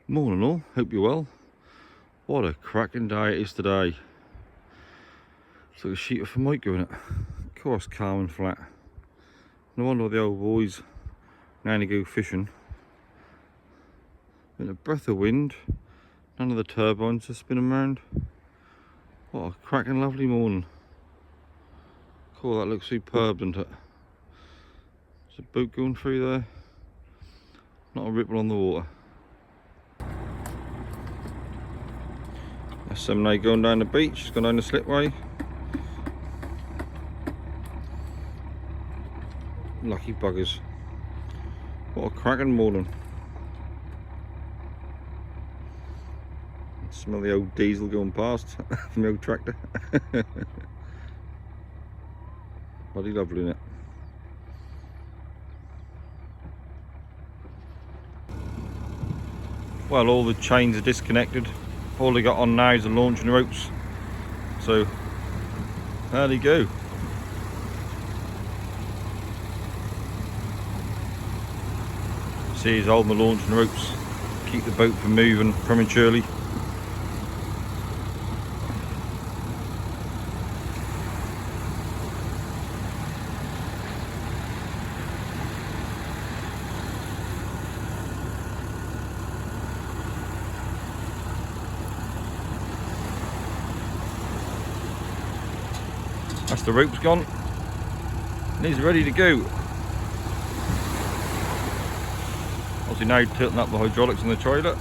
Morning all, hope you're well. What a cracking day it is today. It's like a sheet of formica in it. Of course, calm and flat. No wonder the old boys now go fishing. In a breath of wind, none of the turbines are spinning around. What a cracking lovely morning. Cool, that looks superb, doesn't it? There's a boat going through there. Not a ripple on the water. That's seine going down the beach, it's gone down the slipway. Lucky buggers. What a cracking morning. Smell the old diesel going past from the old tractor. Bloody lovely, isn't it? Well, all the chains are disconnected. All they got on now is the launching ropes. So, there they go. See, he's holding the launching ropes. Keep the boat from moving prematurely. That's the ropes gone, and he's ready to go. Obviously now tilting up the hydraulics in the toilet.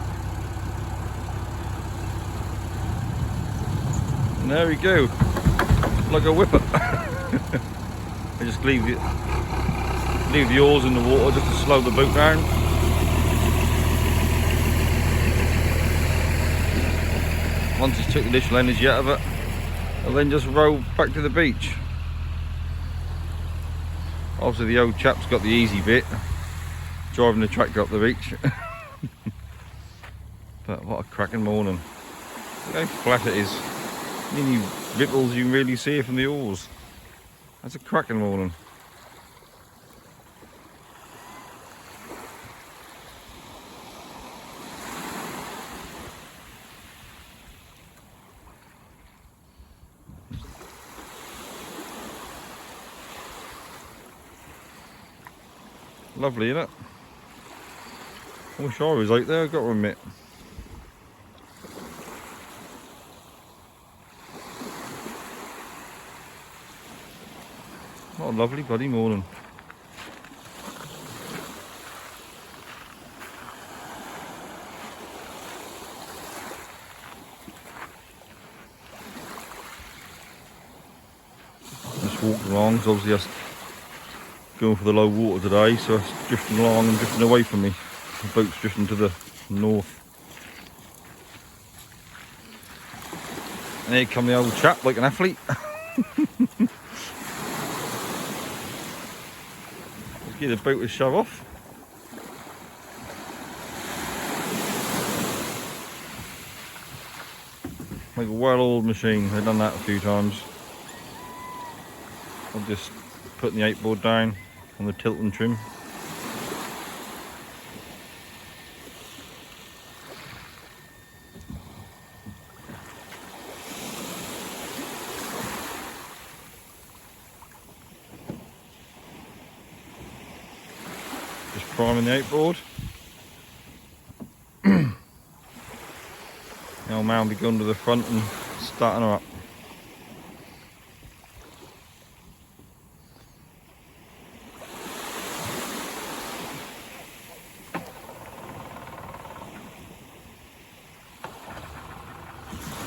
And there we go, like a whipper. I just leave the oars in the water just to slow the boat down. Once it's took the additional energy out of it, and then just roll back to the beach. Obviously the old chap's got the easy bit, driving the tractor up the beach. But what a cracking morning. Look how flat it is. Any ripples you can really see from the oars. That's a cracking morning. Lovely, isn't it? I wish I was out there, I've got to admit. What a lovely bloody morning. Just walked along, so obviously that's going for the low water today, so it's drifting along and drifting away from me. The boat's drifting to the north. And here come the old chap like an athlete. Let's give the boat a shove off. Like a well-oiled machine. I've done that a few times. I'm just putting the outboard down on the tilt and trim. Just priming the outboard. The old man will be going to the front and starting her up.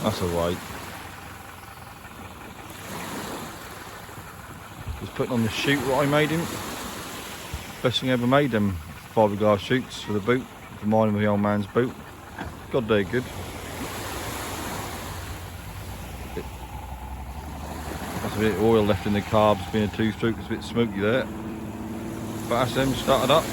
That's alright. Just putting on the chute what I made him. Best thing I ever made, them fiberglass chutes for the boat. Reminding me of the old man's boat. God, they're good. That's a bit of oil left in the carbs, being a two-stroke, it's a bit smoky there. But that's them started up.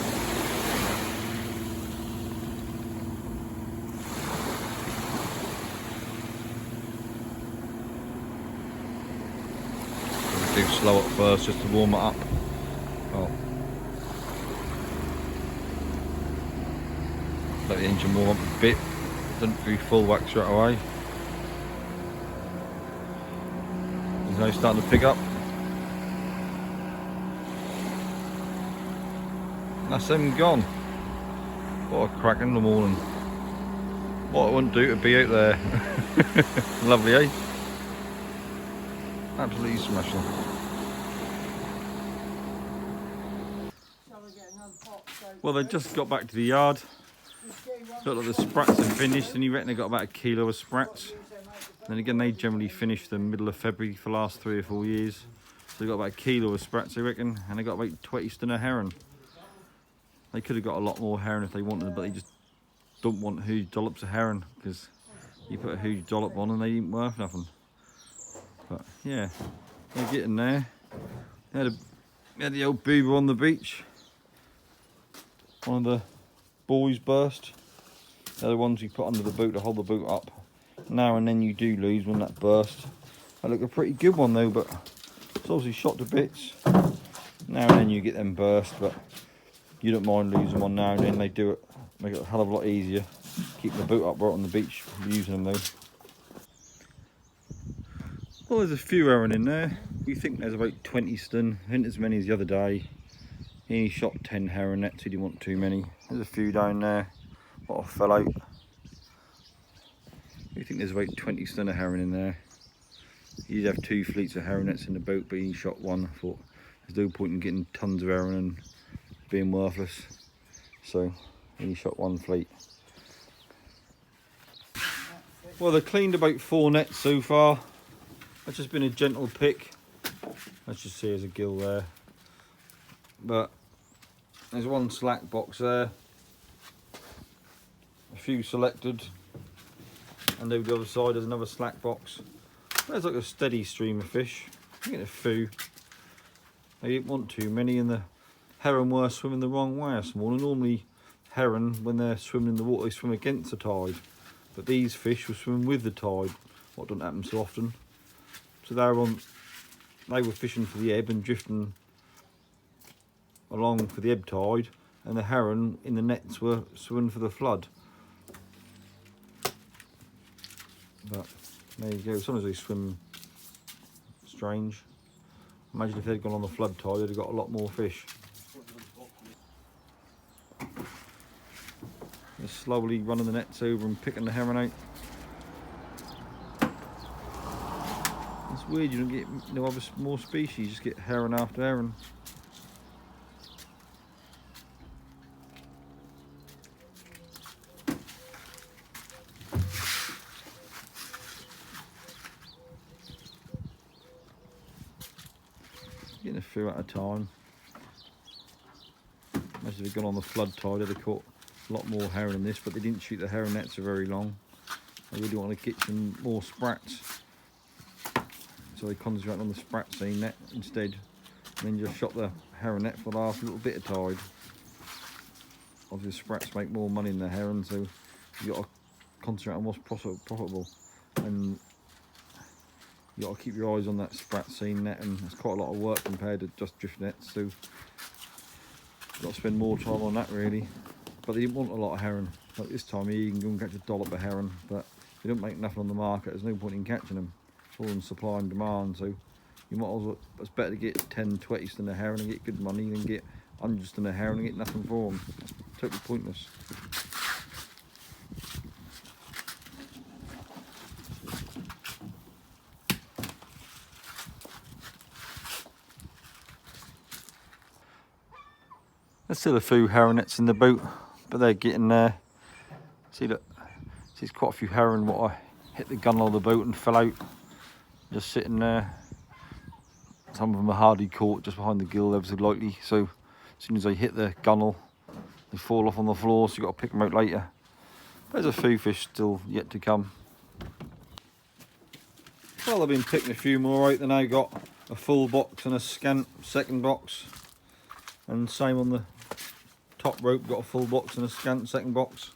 Do slow up first just to warm it up. Oh. Let the engine warm up a bit. Doesn't be full whack straight away. He's now starting to pick up. That's them gone. What a crack in the morning. What I wouldn't do to be out there. Lovely, eh? Absolutely smashing. Well, they just got back to the yard. Look like the sprats are finished, and you reckon they got about a kilo of sprats. Then again, they generally finish the middle of February for the last 3 or 4 years. So they got about a kilo of sprats, I reckon, and they got about 20 stone of herring. They could have got a lot more herring if they wanted, but they just don't want huge dollops of herring, because you put a huge dollop on and they ain't worth nothing. But yeah, they're getting there. They had the old boober on the beach. One of the buoys burst. They're the ones you put under the boat to hold the boat up. Now and then you do lose when that bursts. That looked a pretty good one though, but it's obviously shot to bits. Now and then you get them burst, but you don't mind losing one now and then. They do it, make it a hell of a lot easier. Keep the boat upright on the beach using them though. Well, there's a few herring in there. We think there's about 20 stone. I think as many as the other day. He only shot 10 herring nets, he didn't want too many. There's a few down there. What fell out. We think there's about 20 stone of herring in there. He did have 2 fleets of herring nets in the boat, but he shot one. I thought there's no point in getting tons of herring and being worthless. So he shot 1 fleet. Well, they've cleaned about 4 nets so far. That's just been a gentle pick. Let's just see, there's a gill there. But there's 1 slack box there. A few selected. And over the other side there's another slack box. There's like a steady stream of fish. You get a few. They didn't want too many, and the herring were swimming the wrong way this morning. Normally herring, when they're swimming in the water, they swim against the tide. But these fish were swimming with the tide. What doesn't happen so often. So they were fishing for the ebb and drifting along for the ebb tide, and the herring in the nets were swimming for the flood. But there you go. Sometimes they swim strange. Imagine if they'd gone on the flood tide, they'd have got a lot more fish. They're slowly running the nets over and picking the herring out. It's weird, you don't get no other more species, you just get herring after herring. Getting a few at a time. Imagine if they'd gone on the flood tide, they'd have caught a lot more herring than this, but they didn't shoot the herring nets for very long. They really want to get some more sprats. So they concentrated on the sprat seine net instead, and then just shot the herring net for the last little bit of tide. Obviously the sprats make more money than the herring, so you got to concentrate on what's profitable, and you got to keep your eyes on that sprat seine net, and it's quite a lot of work compared to just drift nets, so you've got to spend more time on that really. But they didn't want a lot of herring. Like this time of year you can go and catch a dollop of herring, but they don't make nothing on the market. There's no point in catching them. It's all in supply and demand, so you might as well, it's better to get 10, 20 stone of herring and get good money than get 100 stone of herring and get nothing for them. Totally pointless. There's still a few herring nets in the boat, but they're getting there. See, look, there's quite a few herring what I hit the gunnel of the boat and fell out. Just sitting there. Some of them are hardly caught just behind the gill ever so lightly, so as soon as they hit the gunnel they fall off on the floor, so you've got to pick them out later. There's a few fish still yet to come. Well, I've been picking a few more out. Then I got a full box and a scant second box, and same on the top rope, got a full box and a scant second box.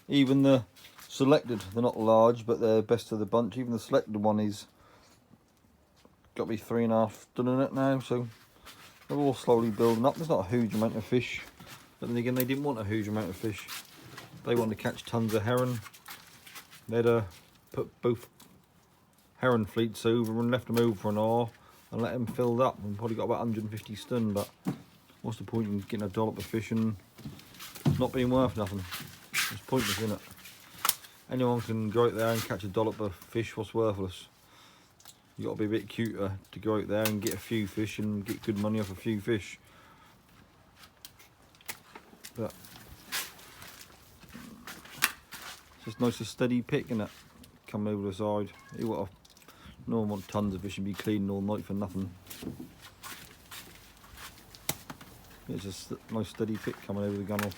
Even the selected, they're not large, but they're best of the bunch. Even the selected one is got me 3.5 done in it now, so they're all slowly building up. There's not a huge amount of fish, but then again they didn't want a huge amount of fish. they wanted to catch tons of herring. They'd put both herring fleets over and left them over for an hour and let them fill up, and probably got about 150 stun. But what's the point in getting a dollop of fish and not being worth nothing? It's pointless, isn't it? Anyone can go out there and catch a dollop of fish what's worthless. You got to be a bit cuter to go out there and get a few fish and get good money off a few fish. But it's just nice and steady pick, innit? Come over the side. You got no one want tons of fish and be cleaning all night for nothing. It's just a nice steady pick coming over the gunnel.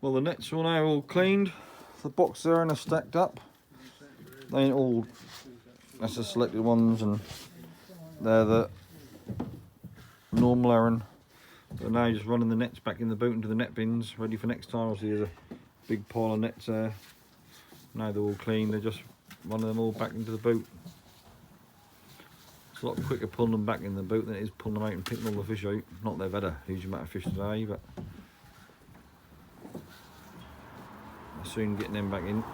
Well, the nets are now all cleaned. The box there and are stacked up. They ain't all, that's the selected ones, and they're the normal herring. But now just running the nets back in the boat into the net bins, ready for next time. Obviously there's a big pile of nets there. Now they're all clean, they're just running them all back into the boat. It's a lot quicker pulling them back in the boat than it is pulling them out and picking all the fish out. Not that they've had a huge amount of fish today, but soon getting them back in.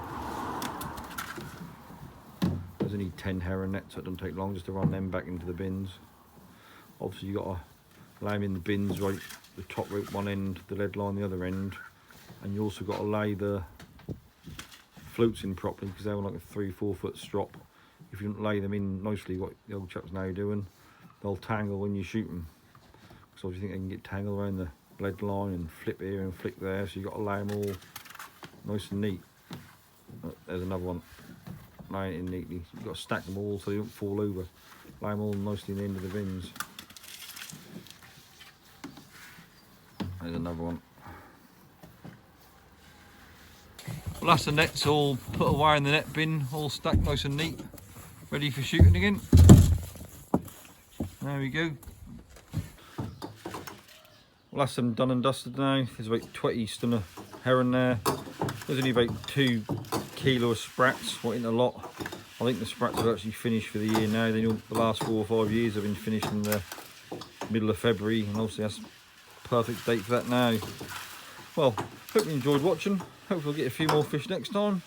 There's only 10 herring nets, so it doesn't take long just to run them back into the bins. Obviously you got to lay them in the bins, right, the top rope one end, the lead line the other end, and you also got to lay the floats in properly because they're like a 3-4 foot strop. If you don't lay them in nicely, what the old chap's now doing, they'll tangle when you shoot them. So if you think they can get tangled around the lead line and flip here and flick there, so you got to lay them all nice and neat. There's another one. Lay it in neatly. You've got to stack them all so they don't fall over. Lay them all nicely in the end of the bins. There's another one. Well, that's the nets all put away in the net bin, all stacked nice and neat, ready for shooting again. There we go. Well, that's them done and dusted now. There's about 20 stun of herring there. There's only about 2 kilo of sprats, what ain't a lot. I think the sprats are actually finished for the year now. They know the last 4 or 5 years have been finished in the middle of February, and obviously that's a perfect date for that now. Well, hope you enjoyed watching. Hopefully we'll get a few more fish next time.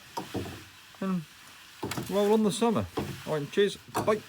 And roll on the summer. Alright, cheers. Bye.